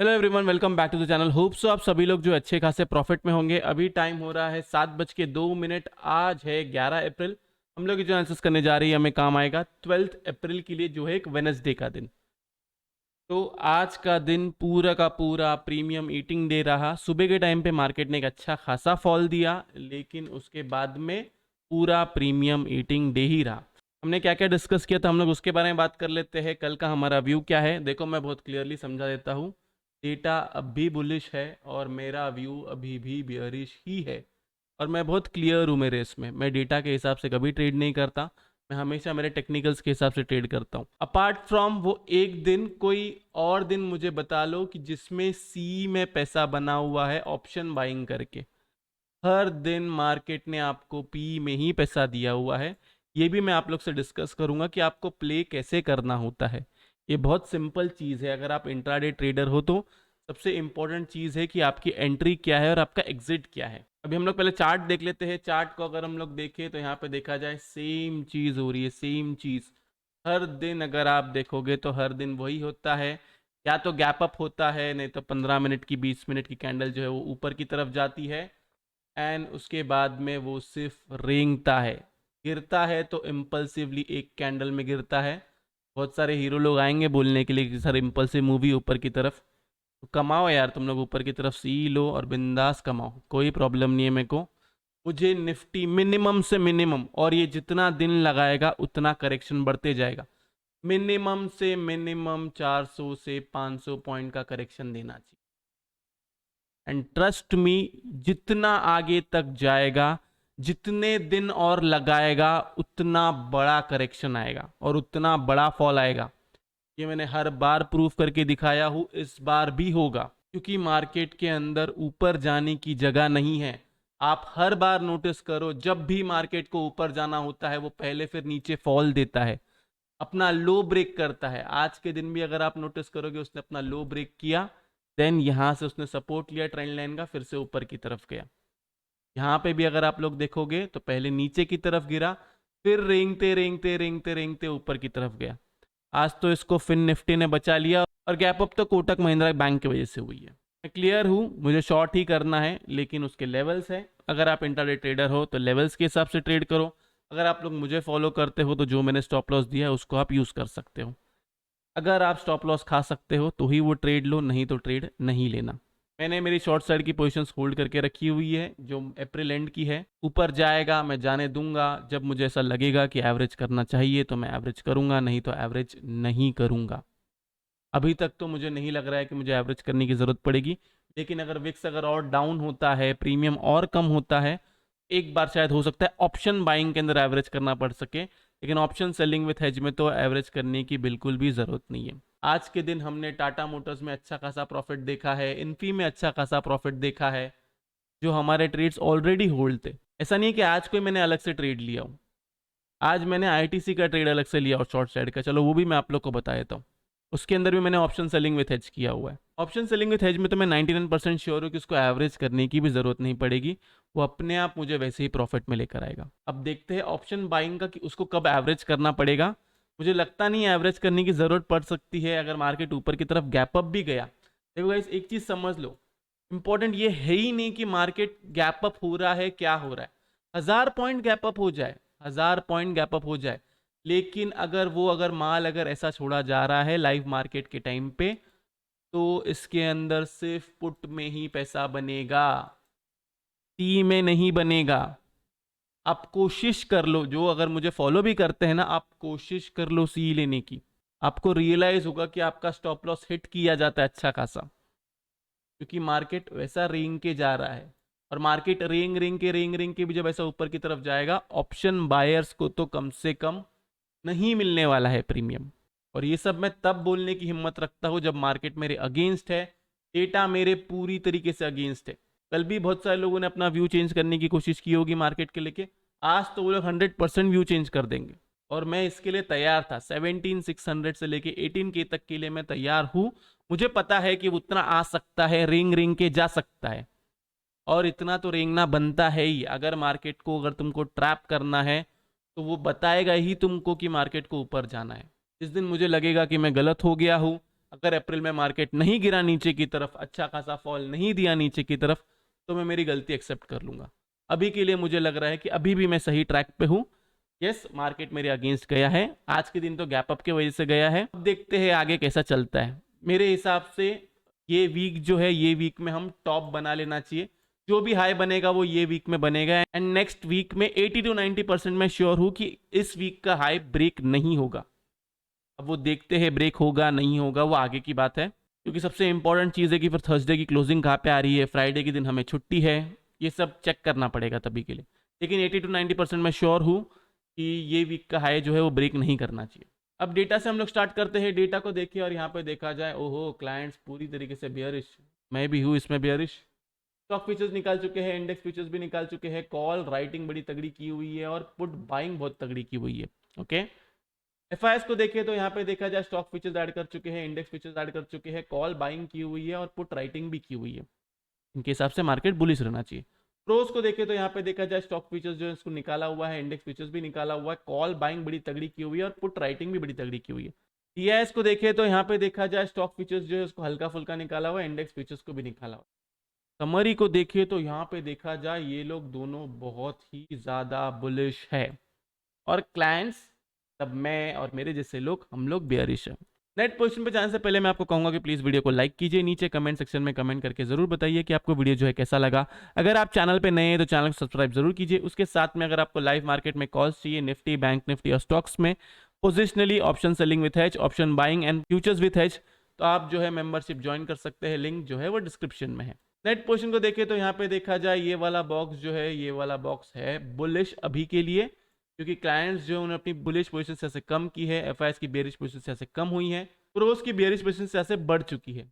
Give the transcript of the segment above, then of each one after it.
Hello everyone, welcome back to the channel. Hope so आप सभी लोग जो अच्छे खासे प्रॉफिट में होंगे। अभी टाइम हो रहा है 7:02। आज है 11 अप्रैल। हम लोग जो एनालिसिस करने जा रही है हमें काम आएगा 12 अप्रैल के लिए, जो है एक वेनसडे का दिन। तो आज का दिन पूरा का पूरा प्रीमियम ईटिंग डे रहा। सुबह के टाइम पे मार्केट ने एक अच्छा खासा फॉल दिया, लेकिन उसके बाद में पूरा प्रीमियम ईटिंग डे ही रहा। हमने क्या क्या डिस्कस किया था हम लोग उसके बारे में बात कर लेते हैं। कल का हमारा व्यू क्या है, देखो मैं बहुत क्लियरली समझा देता हूँ। डेटा अब भी बुलिश है और मेरा व्यू अभी भी बियरिश ही है। और मैं बहुत क्लियर हूँ मेरे इसमें, मैं डेटा के हिसाब से कभी ट्रेड नहीं करता। मैं हमेशा मेरे टेक्निकल्स के हिसाब से ट्रेड करता हूँ। अपार्ट फ्रॉम वो एक दिन, कोई और दिन मुझे बता लो कि जिसमें सी में पैसा बना हुआ है ऑप्शन बाइंग करके। हर दिन मार्केट ने आपको पी में ही पैसा दिया हुआ है। ये भी मैं आप लोग से डिस्कस करूंगा कि आपको प्ले कैसे करना होता है। ये बहुत सिंपल चीज़ है। अगर आप इंट्राडे ट्रेडर हो तो सबसे इंपॉर्टेंट चीज़ है कि आपकी एंट्री क्या है और आपका एग्जिट क्या है। अभी हम लोग पहले चार्ट देख लेते हैं। चार्ट को अगर हम लोग देखें तो यहाँ पे देखा जाए सेम चीज़ हो रही है, सेम चीज़। हर दिन अगर आप देखोगे तो हर दिन वही होता है। या तो गैप अप होता है, नहीं तो 15 मिनट की 20 मिनट की कैंडल जो है वो ऊपर की तरफ जाती है। एंड उसके बाद में वो सिर्फ रेंगता है। गिरता है तो इम्पल्सिवली एक कैंडल में गिरता है। बहुत सारे हीरो लोग आएंगे बोलने के लिए कि सर इम्पल्सिव मूवी ऊपर की तरफ। तो कमाओ यार, तुम लोग ऊपर की तरफ सी लो और बिंदास कमाओ, कोई प्रॉब्लम नहीं है मेरे को। मुझे निफ्टी मिनिमम से मिनिमम, और ये जितना दिन लगाएगा उतना करेक्शन बढ़ते जाएगा, मिनिमम से मिनिमम 400 से 500 पॉइंट का करेक्शन देना चाहिए। एंड ट्रस्ट मी, जितना आगे तक जाएगा, जितने दिन और लगाएगा, उतना बड़ा करेक्शन आएगा और उतना बड़ा फॉल आएगा। ये मैंने हर बार प्रूफ करके दिखाया हूँ, इस बार भी होगा। क्योंकि मार्केट के अंदर ऊपर जाने की जगह नहीं है। आप हर बार नोटिस करो, जब भी मार्केट को ऊपर जाना होता है वो पहले फिर नीचे फॉल देता है, अपना लो ब्रेक करता है। आज के दिन भी अगर आप नोटिस करोगे उसने अपना लो ब्रेक किया, देन यहां से उसने सपोर्ट लिया ट्रेंड लाइन का, फिर से ऊपर की तरफ गया। यहाँ पे भी अगर आप लोग देखोगे तो पहले नीचे की तरफ गिरा, फिर रेंगते रेंगते रेंगते रेंगते ऊपर की तरफ गया। आज तो इसको फिन निफ्टी ने बचा लिया और गैप अप तो कोटक महिंद्रा बैंक की वजह से हुई है। मैं क्लियर हूँ, मुझे शॉर्ट ही करना है, लेकिन उसके लेवल्स है। अगर आप इंट्राडे ट्रेडर हो तो लेवल्स के हिसाब से ट्रेड करो। अगर आप लोग मुझे फॉलो करते हो तो जो मैंने स्टॉप लॉस दिया है उसको आप यूज़ कर सकते हो। अगर आप स्टॉप लॉस खा सकते हो तो ही वो ट्रेड लो, नहीं तो ट्रेड नहीं लेना। मैंने मेरी शॉर्ट साइड की पोजीशंस होल्ड करके रखी हुई है जो अप्रैल एंड की है। ऊपर जाएगा मैं जाने दूंगा, जब मुझे ऐसा लगेगा कि एवरेज करना चाहिए तो मैं एवरेज करूंगा, नहीं तो एवरेज नहीं करूंगा। अभी तक तो मुझे नहीं लग रहा है कि मुझे एवरेज करने की ज़रूरत पड़ेगी। लेकिन अगर विक्स अगर और डाउन होता है, प्रीमियम और कम होता है, एक बार शायद हो सकता है ऑप्शन बाइंग के अंदर एवरेज करना पड़ सके। लेकिन ऑप्शन सेलिंग विथ हेज में तो एवरेज करने की बिल्कुल भी ज़रूरत नहीं है। आज के दिन हमने टाटा मोटर्स में अच्छा खासा प्रॉफिट देखा है, इन्फी में अच्छा खासा प्रॉफिट देखा है, जो हमारे ट्रेड्स ऑलरेडी होल्ड थे। ऐसा नहीं है कि आज कोई मैंने अलग से ट्रेड लिया हूँ। आज मैंने आईटीसी का ट्रेड अलग से लिया और शॉर्ट साइड का, चलो वो भी मैं आप लोग को बता देता हूँ। उसके अंदर भी मैंने ऑप्शन सेलिंग विथ हेज किया हुआ है। ऑप्शन सेलिंग विथ हेज में तो मैं 99% श्योर हूँ कि उसको एवरेज करने की भी ज़रूरत नहीं पड़ेगी। वो अपने आप मुझे वैसे ही प्रॉफिट में लेकर आएगा। अब देखते हैं ऑप्शन बाइंग का कि उसको कब एवरेज करना पड़ेगा। मुझे लगता नहीं है एवरेज करने की ज़रूरत पड़ सकती है अगर मार्केट ऊपर की तरफ गैप अप भी गया। देखो गाइस, एक चीज़ समझ लो, इंपॉर्टेंट ये है ही नहीं कि मार्केट गैप अप हो रहा है क्या हो रहा है। 1000 पॉइंट गैप अप हो जाए, 1000 पॉइंट गैप अप हो जाए, लेकिन अगर माल अगर ऐसा छोड़ा जा रहा है लाइव मार्केट के टाइम पे, तो इसके अंदर सिर्फ पुट में ही पैसा बनेगा, टी में नहीं बनेगा। आप कोशिश कर लो, जो अगर मुझे फॉलो भी करते हैं ना, आप कोशिश कर लो सी लेने की। आपको रियलाइज होगा कि आपका स्टॉप लॉस हिट किया जाता है अच्छा खासा, क्योंकि मार्केट वैसा रेंग के जा रहा है। और मार्केट रेंग के भी जब ऐसा ऊपर की तरफ जाएगा, ऑप्शन बायर्स को तो कम से कम नहीं मिलने वाला है प्रीमियम। और ये सब मैं तब बोलने की हिम्मत रखता हूँ जब मार्केट मेरे अगेंस्ट है, डेटा मेरे पूरी तरीके से अगेंस्ट है। कल भी बहुत सारे लोगों ने अपना व्यू चेंज करने की कोशिश की होगी मार्केट के लेके। आज तो वो लोग 100% व्यू चेंज कर देंगे, और मैं इसके लिए तैयार था। 17,600 से लेके 18K तक के लिए मैं तैयार हूँ। मुझे पता है कि उतना आ सकता है, रेंग के जा सकता है, और इतना तो रेंगना बनता है ही। अगर मार्केट को अगर तुमको ट्रैप करना है तो वो बताएगा ही तुमको कि मार्केट को ऊपर जाना है। जिस दिन मुझे लगेगा कि मैं गलत हो गया हूँ, अगर अप्रैल में मार्केट नहीं गिरा नीचे की तरफ, अच्छा खासा फॉल नहीं दिया नीचे की तरफ, तो मैं मेरी गलती एक्सेप्ट कर लूंगा। अभी के लिए मुझे लग रहा है कि अभी भी मैं सही ट्रैक पे हूँ। यस, मार्केट मेरे अगेंस्ट गया है, आज के दिन तो गैप अप की वजह से गया है। अब देखते हैं आगे कैसा चलता है। मेरे हिसाब से ये वीक जो है, ये वीक में हम टॉप बना लेना चाहिए। जो भी हाई बनेगा वो ये वीक में बनेगा, एंड नेक्स्ट वीक में 80 to 90% मैं श्योर हूं कि इस वीक का हाई ब्रेक नहीं होगा। अब वो देखते हैं ब्रेक होगा नहीं होगा, वो आगे की बात है, क्योंकि सबसे इंपॉर्टेंट चीज़ है कि फिर थर्सडे की क्लोजिंग कहाँ पे आ रही है, फ्राइडे के दिन हमें छुट्टी है, ये सब चेक करना पड़ेगा तभी के लिए। लेकिन 80 to 90% मैं श्योर हूँ कि ये वीक का हाई जो है वो ब्रेक नहीं करना चाहिए। अब डेटा से हम लोग स्टार्ट करते हैं। डेटा को देखिए और यहाँ पे देखा जाए, ओहो क्लाइंट्स पूरी तरीके से बियरिश, मैं भी हूँ इसमें बियरिश। स्टॉक फीचर्स निकाल चुके हैं, इंडेक्स फीचर्स भी निकाल चुके हैं, कॉल राइटिंग बड़ी तगड़ी की हुई है और पुट बाइंग बहुत तगड़ी की हुई है। ओके, एफआईएस को देखें तो यहाँ पे देखा जाए स्टॉक फीचर्स ऐड कर चुके हैं, इंडेक्स फीचर्स ऐड कर चुके हैं, कॉल बाइंग की हुई है और पुट राइटिंग भी की हुई है। इनके हिसाब से मार्केट बुलिश रहना चाहिए। प्रोस को देखें तो यहाँ पे देखा जाए स्टॉक फीचर्स जो है इसको निकाला हुआ है, इंडेक्स फीचर्स भी निकाला हुआ है, कॉल बाइंग बड़ी तगड़ी की हुई है और पुट राइटिंग भी बड़ी तगड़ी की हुई है। टीआईएस को देखें तो यहाँ पे देखा जाए स्टॉक फीचर्स जो है उसको हल्का फुल्का निकाला हुआ है, इंडेक्स फीचर्स को भी निकाला हुआ है। समरी को देखिए तो यहाँ पे देखा जाए ये लोग दोनों बहुत ही ज्यादा बुलिश है, और क्लाइंट्स तब मैं और मेरे जैसे लोग, हम लोग बेयरिश है। नेट पोजीशन पे जाने से पहले मैं आपको कहूंगा कि प्लीज़ वीडियो को लाइक कीजिए, नीचे कमेंट सेक्शन में कमेंट करके जरूर बताइए कि आपको वीडियो जो है कैसा लगा। अगर आप चैनल पे नए हैं तो चैनल को सब्सक्राइब जरूर कीजिए। उसके साथ में अगर आपको लाइव मार्केट में कॉल्स चाहिए, निफ्टी, बैंक निफ्टी और स्टॉक्स में positionally option selling with hedge, option buying and futures with hedge, तो आप जो है मेंबरशिप ज्वाइन कर सकते हैं, लिंक जो है वो डिस्क्रिप्शन में है। नेट पोजीशन को देखें तो यहाँ पे देखा जाए ये वाला बॉक्स जो है, ये वाला बॉक्स है बुलिश अभी के लिए, क्योंकि क्लाइंट्स जो उन्होंने अपनी बुलिश पोजीशन से कम की है, एफआईएस की बेरिश पोजीशन से कम हुई है, प्रोस की बेरिश पोजीशन से बढ़ चुकी है।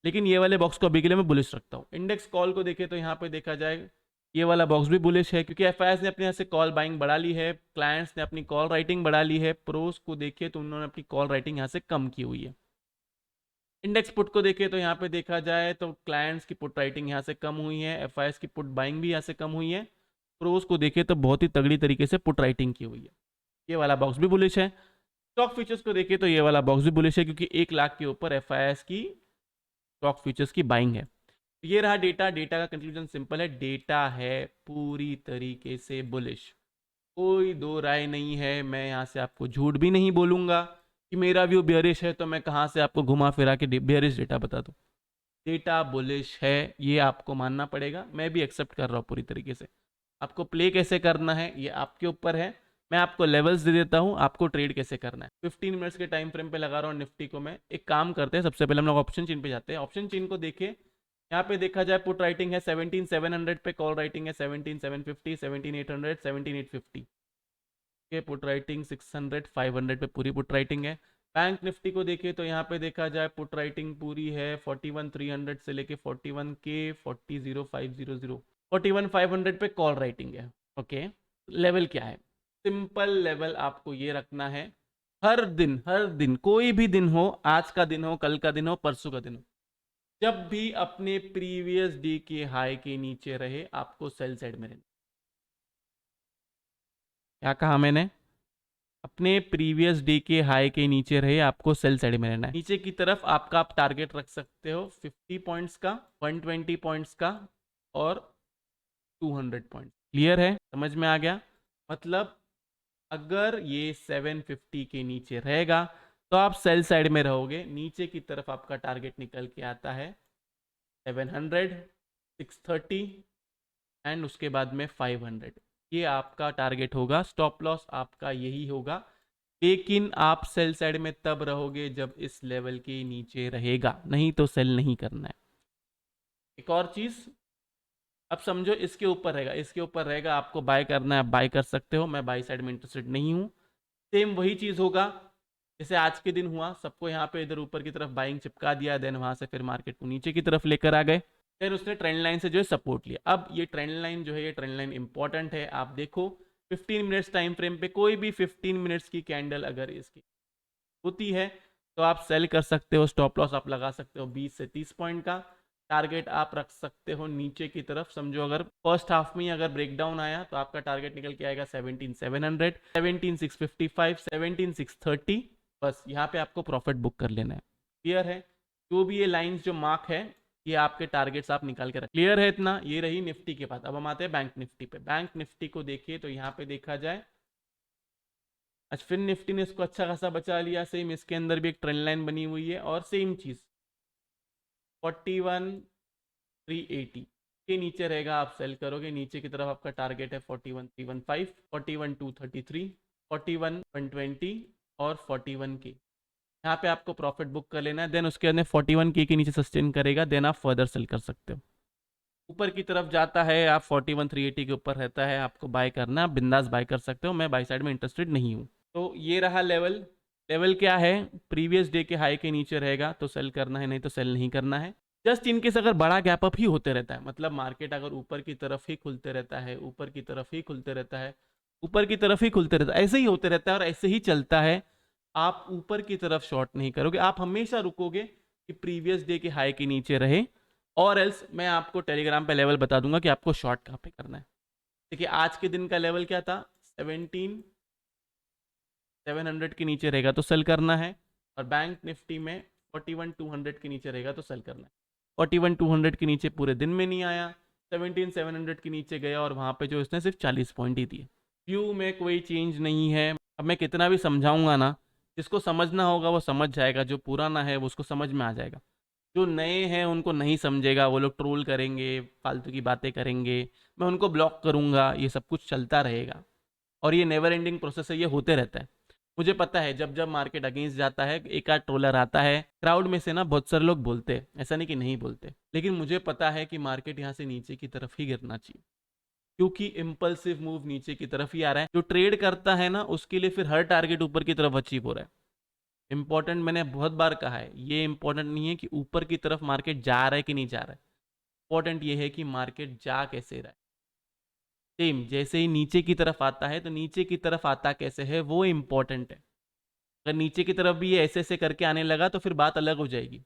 लेकिन ये वाले बॉक्स को अभी के लिए मैं बुलिश रखता हूँ। इंडेक्स कॉल को देखें तो यहाँ पे देखा जाए ये वाला बॉक्स भी बुलिश है, क्योंकि एफआईएस ने अपने यहाँ से कॉल बाइंग बढ़ा ली है, क्लाइंट्स ने अपनी कॉल राइटिंग बढ़ा ली है। प्रोस को देखे तो उन्होंने अपनी कॉल राइटिंग यहाँ से कम की हुई है। इंडेक्स पुट को देखे तो यहाँ पे देखा जाए तो क्लाइंट्स की पुट राइटिंग यहाँ से कम हुई है, एफआईएस की पुट बाइंग भी यहाँ से कम हुई है। प्रोस को देखे तो बहुत ही तगड़ी तरीके से पुट राइटिंग की हुई है। ये वाला बॉक्स भी बुलिश है। स्टॉक फीचर्स को देखे तो ये वाला बॉक्स भी बुलिश है, क्योंकि 1 लाख के ऊपर एफआईएस की स्टॉक फीचर्स की बाइंग है। ये रहा डेटा। डेटा का कंक्लूजन सिंपल है, डेटा है पूरी तरीके से बुलिश, कोई दो राय नहीं है। मैं यहाँ से आपको झूठ भी नहीं बोलूंगा कि मेरा व्यू बेयरिश है, तो मैं कहाँ से आपको घुमा फिरा के बेयरिश डेटा बता दूँ। डेटा बुलिश है, ये आपको मानना पड़ेगा, मैं भी एक्सेप्ट कर रहा हूँ पूरी तरीके से। आपको प्ले कैसे करना है ये आपके ऊपर है। मैं आपको लेवल्स दे देता हूँ, आपको ट्रेड कैसे करना है। 15 मिनट्स के टाइम फ्रेम पे लगा रहा हूँ निफ्टी को मैं। एक काम करते हैं, सबसे पहले हम लोग ऑप्शन चेन पे जाते हैं। ऑप्शन चेन को देखे, यहाँ पे देखा जाए पुट राइटिंग है 17,700 पे, कॉल राइटिंग है 17,750, 17,800, 17,850 के, पुट राइटिंग 600, 500 पे पूरी पुट राइटिंग है। बैंक निफ्टी को देखिए तो यहाँ पे देखा जाए पुट राइटिंग पूरी है 41,300 से लेके 41 के 40,500, 41,500 पे कॉल राइटिंग है। ओके, लेवल क्या है? सिंपल लेवल आपको ये रखना है, हर दिन कोई भी दिन हो, आज का दिन हो, कल का दिन हो, परसों का दिन हो, जब भी अपने प्रीवियस डे के हाई के नीचे रहे आपको सेल साइड में रहना। क्या कहा मैंने? अपने प्रीवियस डे के हाई के नीचे रहे आपको सेल साइड में रहना है। नीचे की तरफ आपका आप टारगेट रख सकते हो 50 पॉइंट्स का, 120 पॉइंट्स का और 200 पॉइंट्स। क्लियर है? समझ में आ गया? मतलब अगर ये 750 के नीचे रहेगा तो आप सेल साइड में रहोगे। नीचे की तरफ आपका टारगेट निकल के आता है 700, 630 एंड उसके बाद में 500। ये आपका टारगेट होगा। स्टॉप लॉस आपका यही होगा, लेकिन आप सेल साइड में तब रहोगे जब इस लेवल के नीचे रहेगा, नहीं तो सेल नहीं करना है। एक और चीज, अब समझो इसके ऊपर रहेगा, इसके ऊपर रहेगा, आपको बाय करना है, आप बाय कर सकते हो। मैं बाय साइड में इंटरेस्टेड नहीं हूँ। सेम वही चीज होगा जैसे आज के दिन हुआ, सबको यहाँ पे इधर ऊपर की तरफ बाइंग चिपका दिया, देन वहां से फिर मार्केट को नीचे की तरफ लेकर आ गए, फिर उसने ट्रेंड लाइन से जो है सपोर्ट लिया। अब ये ट्रेंड लाइन जो है, ये ट्रेंड लाइन इंपॉर्टेंट है। आप देखो 15 मिनट्स टाइम फ्रेम पे कोई भी 15 मिनट्स की कैंडल अगर इसकी होती है तो आप सेल कर सकते हो। स्टॉप लॉस आप लगा सकते हो 20 से 30 पॉइंट का। टारगेट आप रख सकते हो नीचे की तरफ। समझो अगर फर्स्ट हाफ में अगर ब्रेकडाउन आया तो आपका टारगेट निकल के आएगा 17,700, 17,655, 17,630। बस यहाँ पे आपको प्रॉफिट बुक कर लेना है। क्लियर है? जो भी ये लाइंस जो मार्क है ये आपके टारगेट्स आप निकाल के रख। क्लियर है इतना? ये रही निफ्टी के पास। अब हम आते हैं बैंक निफ्टी पे। बैंक निफ्टी को देखिए तो यहाँ पे देखा जाए आज फिर निफ्टी ने इसको अच्छा खासा बचा लिया। सेम इसके अंदर भी एक ट्रेंड लाइन बनी हुई है और सेम चीज 41,380 के नीचे रहेगा, आप सेल करोगे। नीचे की तरफ आपका टारगेट है 41,315, 41,233, 41,120 और 41 के। यहाँ पे आपको प्रॉफिट बुक कर लेना है। देन उसके अंदर 41 के नीचे सस्टेन करेगा, देन आप फर्दर सेल कर सकते हो। ऊपर की तरफ जाता है, आप 41,380 के ऊपर रहता है, आपको बाय करना, आप बिंदास बाय कर सकते हो। मैं बाय साइड में इंटरेस्टेड नहीं हूँ। तो ये रहा लेवल। लेवल क्या है? प्रीवियस डे के हाई के नीचे रहेगा तो सेल करना है, नहीं तो सेल नहीं करना है। जस्ट इनकेस अगर बड़ा गैप अप ही होते रहता है, मतलब मार्केट अगर ऊपर की तरफ ही खुलते रहता है, ऊपर की तरफ ही खुलते रहता है, ऊपर की तरफ ही खुलते रहता है, ऐसे ही होते रहता है और ऐसे ही चलता है, आप ऊपर की तरफ शॉर्ट नहीं करोगे। आप हमेशा रुकोगे कि प्रीवियस डे के हाई के नीचे रहे, और एल्स मैं आपको टेलीग्राम पे लेवल बता दूंगा कि आपको शॉर्ट कहाँ पे करना है। देखिए आज के दिन का लेवल क्या था? 17,700 के नीचे रहेगा तो सेल करना है, और बैंक निफ्टी में 41,200 के नीचे रहेगा तो सेल करना है। 41,200 के नीचे पूरे दिन में नहीं आया, 17,700 के नीचे गया और वहाँ पे जो इसने सिर्फ 40 पॉइंट ही दिए। व्यू में कोई चेंज नहीं है। अब मैं कितना भी समझाऊंगा ना, जिसको समझना होगा वो समझ जाएगा, जो पुराना है वो उसको समझ में आ जाएगा। जो नए हैं उनको नहीं समझेगा, वो लोग ट्रोल करेंगे, फालतू की बातें करेंगे, मैं उनको ब्लॉक करूंगा, ये सब कुछ चलता रहेगा और ये नेवर एंडिंग प्रोसेस है, ये होते रहता है। मुझे पता है जब जब मार्केट अगेंस्ट जाता है एक आध ट्रोलर आता है क्राउड में से ना, बहुत सारे लोग बोलते हैं, ऐसा नहीं कि नहीं बोलते, लेकिन मुझे पता है कि मार्केट यहाँ से नीचे की तरफ ही गिरना चाहिए, क्योंकि इम्पल्सिव मूव नीचे की तरफ ही आ रहा है। जो ट्रेड करता है ना उसके लिए फिर हर टारगेट ऊपर की तरफ अचीव हो रहा है। इंपॉर्टेंट मैंने बहुत बार कहा है, ये इंपॉर्टेंट नहीं है कि ऊपर की तरफ मार्केट जा रहा है कि नहीं जा रहा है, इंपॉर्टेंट ये है कि मार्केट जा कैसे रहा है। सेम जैसे ही नीचे की तरफ आता है तो नीचे की तरफ आता कैसे है वो इंपॉर्टेंट है। अगर नीचे की तरफ भी ये ऐसे ऐसे करके आने लगा तो फिर बात अलग हो जाएगी,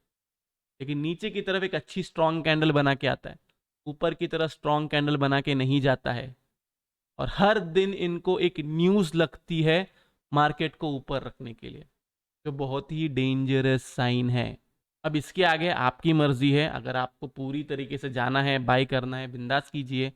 लेकिन नीचे की तरफ एक अच्छी स्ट्रॉन्ग कैंडल बना के आता है, ऊपर की तरफ स्ट्रॉन्ग कैंडल बना के नहीं जाता है। और हर दिन इनको एक न्यूज़ लगती है मार्केट को ऊपर रखने के लिए, जो बहुत ही डेंजरस साइन है। अब इसके आगे आपकी मर्जी है, अगर आपको पूरी तरीके से जाना है, बाय करना है, बिंदास कीजिए,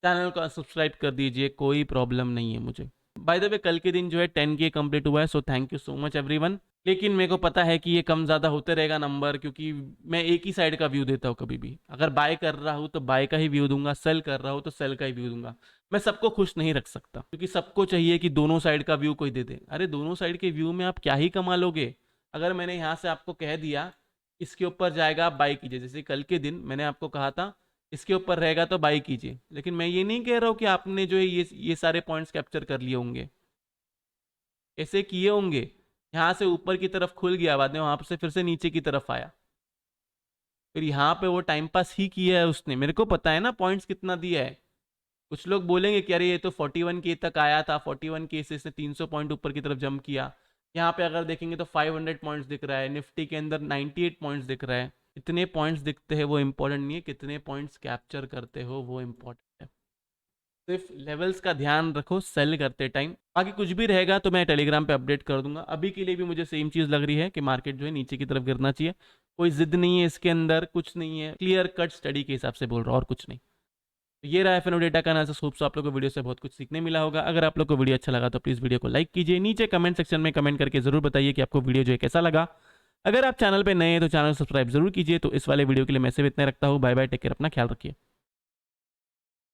चैनल को सब्सक्राइब कर दीजिए, कोई प्रॉब्लम नहीं है मुझे। बाय द वे कल के दिन जो है 10K कंप्लीट हुआ है, so thank you so much everyone. लेकिन मेरे को पता है कि ये कम ज़्यादा होते रहेगा नंबर, क्योंकि मैं एक ही साइड का व्यू देता हूँ। कभी भी अगर बाय कर रहा हूँ तो बाय का ही व्यू दूंगा, सेल कर रहा हूँ तो सेल का ही व्यू दूंगा। मैं सबको खुश नहीं रख सकता, क्योंकि सबको चाहिए कि दोनों साइड का व्यू कोई दे दे। अरे दोनों साइड के व्यू में आप क्या ही कमा लोगे? अगर मैंने यहाँ से आपको कह दिया इसके ऊपर जाएगा आप बाय कीजिए, जैसे कल के दिन मैंने आपको कहा था इसके ऊपर रहेगा तो बाय कीजिए, लेकिन मैं ये नहीं कह रहा हूँ कि आपने जो है ये सारे पॉइंट्स कैप्चर कर लिए होंगे, ऐसे किए होंगे। यहाँ से ऊपर की तरफ खुल गया, बाद में वहां से फिर से नीचे की तरफ आया, फिर यहाँ पे वो टाइम पास ही किया है उसने। मेरे को पता है ना पॉइंट्स कितना दिया है। कुछ लोग बोलेंगे कि अरे ये तो 41K तक आया था, 41K से इसने 300 पॉइंट ऊपर की तरफ जंप किया। यहाँ पे अगर देखेंगे तो 500 पॉइंट्स दिख रहा है, निफ्टी के अंदर 98 पॉइंट्स दिख रहा है। इतने पॉइंट्स दिखते हैं वो इंपॉर्टेंट नहीं है, कितने पॉइंट्स कैप्चर करते हो वो इंपॉर्टेंट है। सिर्फ लेवल्स का ध्यान रखो सेल करते टाइम, बाकी कुछ भी रहेगा तो मैं टेलीग्राम पे अपडेट कर दूंगा। अभी के लिए भी मुझे सेम चीज़ लग रही है कि मार्केट जो है नीचे की तरफ गिरना चाहिए। कोई जिद नहीं है इसके अंदर, कुछ नहीं है, क्लियर कट स्टडी के हिसाब से बोल रहा हूँ और कुछ नहीं। तो ये रहा एफएनओ डेटा का एनालिसिस। होप सो आप लोग को वीडियो से बहुत कुछ सीखने मिला होगा। अगर आप लोग को वीडियो अच्छा लगा तो प्लीज़ वीडियो को लाइक कीजिए, नीचे कमेंट सेक्शन में कमेंट करके जरूर बताइए कि आपको वीडियो जो है कैसा लगा। अगर आप चैनल पे नए हैं तो चैनल सब्सक्राइब जरूर कीजिए। तो इस वाले वीडियो के लिए मैं सिर्फ इतना रखता हूँ। बाय बाय, टेक केयर, अपना ख्याल रखिए।